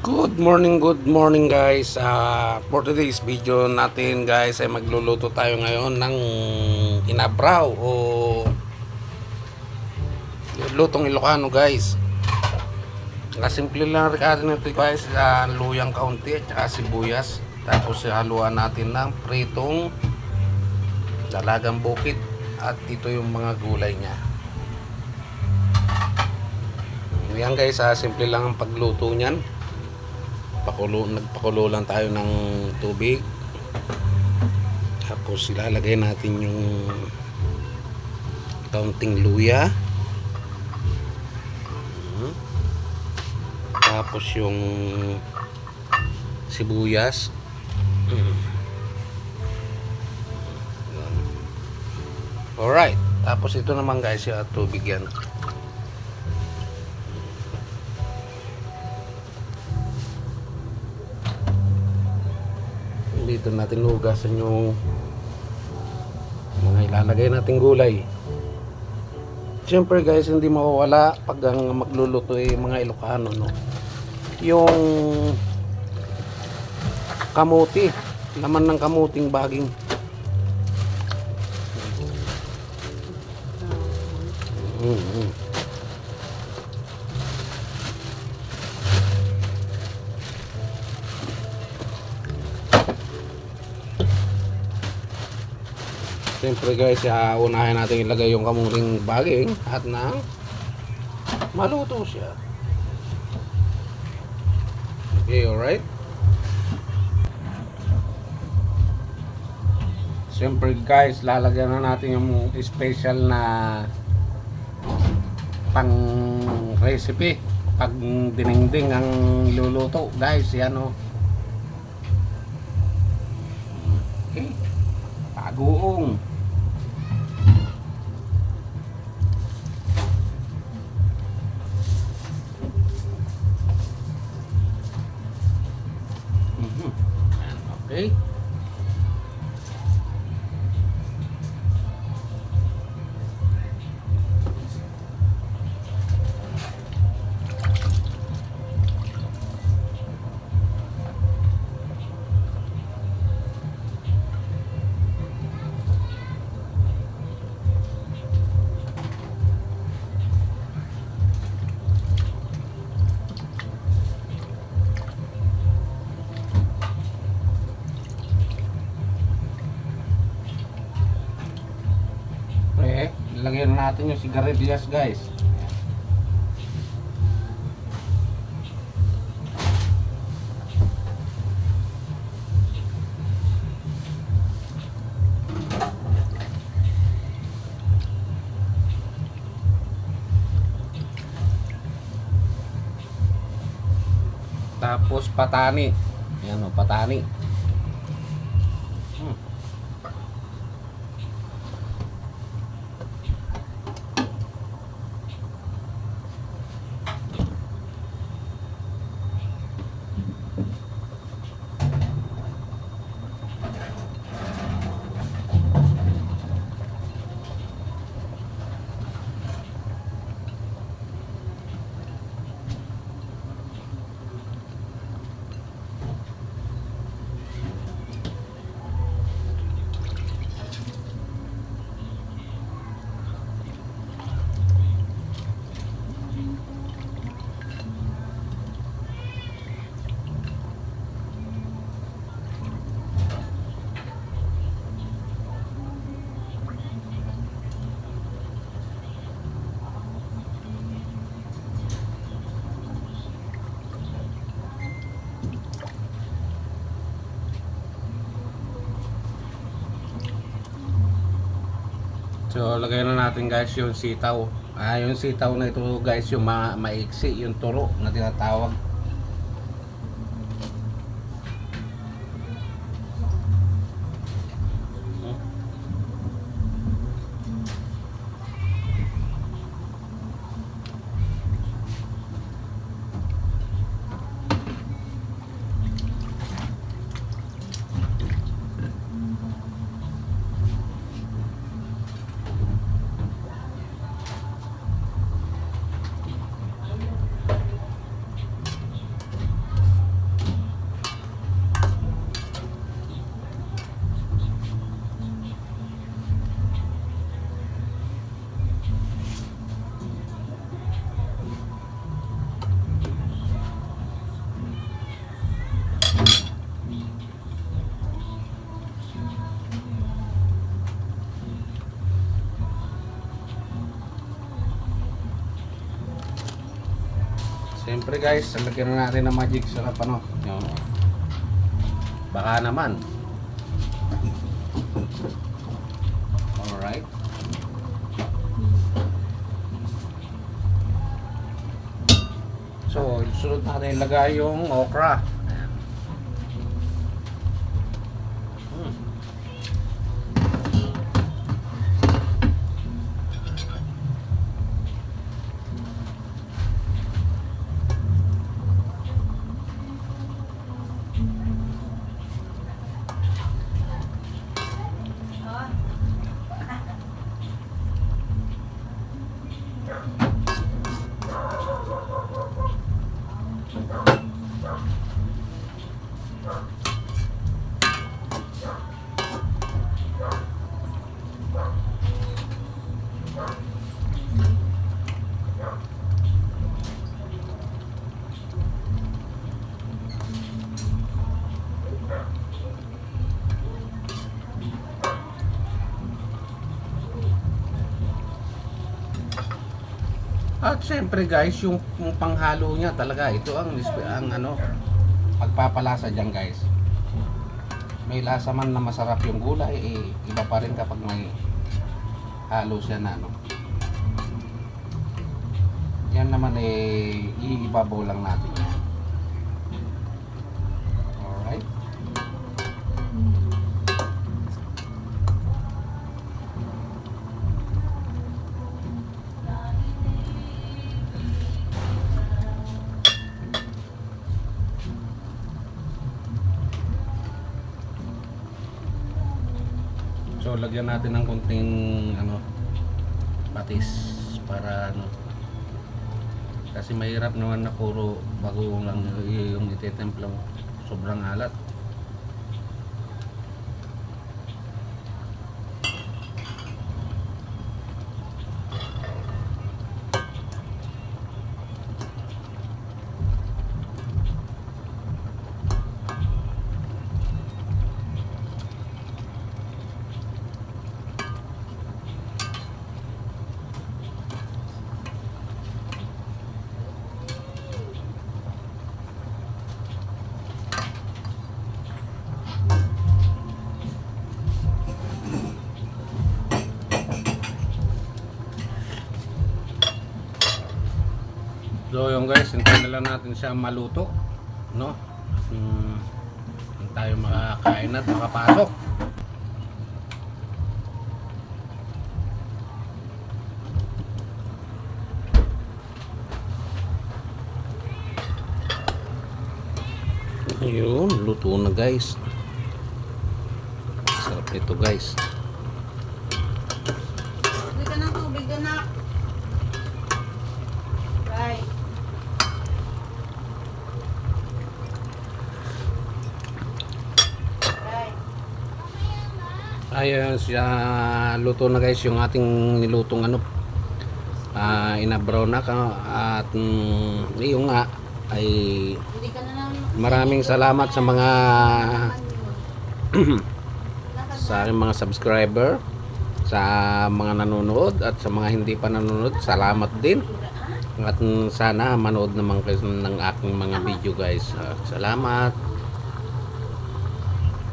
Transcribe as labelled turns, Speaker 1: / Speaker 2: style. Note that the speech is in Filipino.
Speaker 1: Good morning guys. For today's video natin guys ay magluluto tayo ngayon ng inabraw o lutong Ilocano guys. Simple lang rin nito guys, luyang kaunti at saka sibuyas. Tapos haluan natin ng pritong dalagang bukid at ito yung mga gulay niya. Yan guys, simple lang ang pagluto niyan. Nagpakulo lang tayo ng tubig, tapos ilalagay natin yung kaunting luya, tapos yung sibuyas, alright. Tapos ito naman guys yung tubig yan. Dito natin hugasan yung mga ilalagay nating gulay. Siyempre guys, hindi mawawala pag ang magluluto ay mga Ilocano, no? Yung kamuti, laman ng kamuting baging. Siyempre guys, unahin natin ilagay yung kamuting baging at nang maluto siya. Okay, alright. Siyempre guys, lalagyan na natin yung special na pang recipe pag dinengdeng ang luluto guys. Yan o. Okay, pagoong. Okay. Lagyan natin yung sigarilyas guys. Tapos patani. Yan o, patani. So lagay na natin guys yung sitaw. Yung sitaw na ito guys, yung maiksi, yung turo na tinatawag. Siyempre guys, lagyan na natin ng magic sarap ano. Yung, baka naman. Alright. So, sunod natin ilagay yung okra. At syempre guys, yung panghalo niya talaga, ito ang ano, pagpapalasa diyan guys. May lasa man na masarap yung gulay, iba pa rin kapag may halo siya na ano. Yan naman iibabaw lang natin. Alright. So lagyan natin ng konting ano, patis para ano, kasi mahirap naman na puro bago lang yung itetempla mo, sobrang alat. So yung guys, hintayin na lang natin siya maluto, no? Tayo makakain at makapasok. Ayun, luto na guys. Sarap nito guys.
Speaker 2: Bigyan ka ng tubig, anak. Right.
Speaker 1: Ayun siya, luto na guys yung ating nilutong ano, inabraw na at yung nga ay
Speaker 2: Hindi ka na lang.
Speaker 1: maraming salamat sa mga sa aking mga subscriber, sa mga nanonood at sa mga hindi pa nanonood, salamat din. At sana manood naman kayo ng aking mga video guys. Salamat.